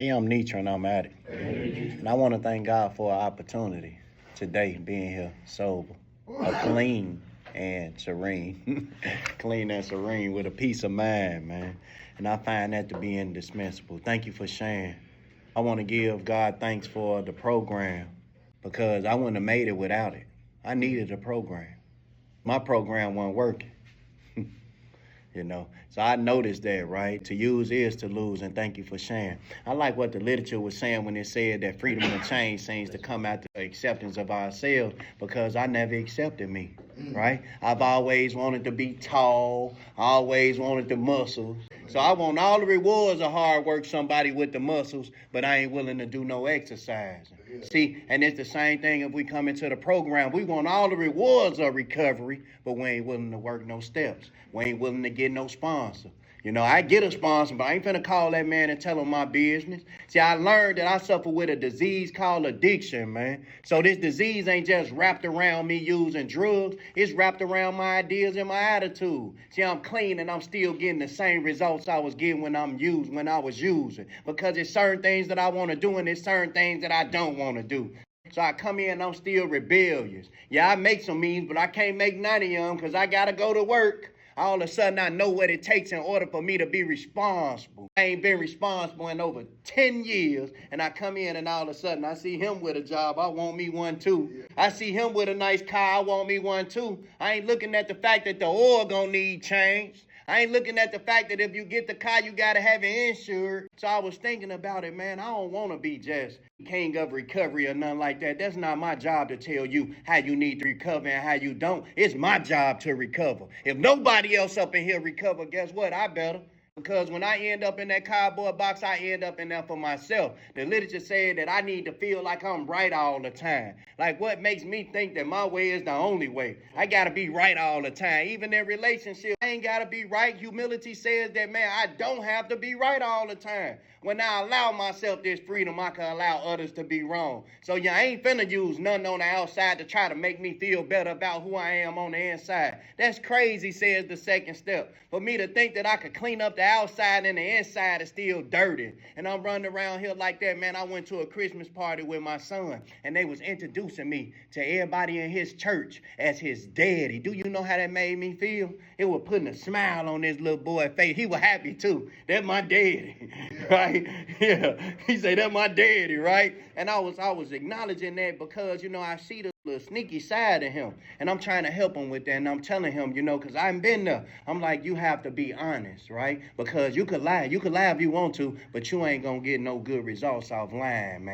Yeah, I'm Nietzsche and I'm at it. And I want to thank God for our opportunity today being here sober, clean and serene. Clean and serene with a peace of mind, man. And I find that to be indispensable. Thank you for sharing. I want to give God thanks for the program because I wouldn't have made it without it. I needed a program. My program wasn't working. So I noticed that, right? To use is to lose, and thank you for sharing. I like what the literature was saying when it said that freedom and change seems to come out the acceptance of ourselves, because I never accepted me, right? I've always wanted to be tall, I always wanted the muscles. So I want all the rewards of hard work, somebody with the muscles, but I ain't willing to do no exercise. See, and it's the same thing if we come into the program. We want all the rewards of recovery, but we ain't willing to work no steps. We ain't willing to get no sponsor. I get a sponsor, but I ain't finna call that man and tell him my business. See, I learned that I suffer with a disease called addiction, man. So this disease ain't just wrapped around me using drugs. It's wrapped around my ideas and my attitude. See, I'm clean and I'm still getting the same results I was getting when I was using. Because there's certain things that I want to do and there's certain things that I don't want to do. So I come in and I'm still rebellious. Yeah, I make some means, but I can't make none of them because I got to go to work. All of a sudden, I know what it takes in order for me to be responsible. I ain't been responsible in over 10 years, and I come in and all of a sudden, I see him with a job. I want me one too. I see him with a nice car. I want me one too. I ain't looking at the fact that the oil gonna need change. I ain't looking at the fact that if you get the car, you got to have it insured. So I was thinking about it, man. I don't want to be just king of recovery or nothing like that. That's not my job to tell you how you need to recover and how you don't. It's my job to recover. If nobody else up in here recover, guess what? I better. Because when I end up in that cardboard box, I end up in there for myself. The literature said that I need to feel like I'm right all the time. Like, what makes me think that my way is the only way? I got to be right all the time. Even in relationships, I ain't got to be right. Humility says that, man, I don't have to be right all the time. When I allow myself this freedom, I can allow others to be wrong. So yeah, I ain't finna use nothing on the outside to try to make me feel better about who I am on the inside. That's crazy, says the second step. For me to think that I could clean up the outside and the inside is still dirty. And I'm running around here like that, man. I went to a Christmas party with my son, and they was introducing me to everybody in his church as his daddy. Do you know how that made me feel? It was putting a smile on this little boy's face. He was happy too. That's my daddy, right? Yeah. He said, that's my daddy, right? And I was acknowledging that because, I see the little sneaky side of him, and I'm trying to help him with that, and I'm telling him, because I ain't been there. I'm like, you have to be honest, right? Because you could lie if you want to, but you ain't gonna get no good results off lying, man.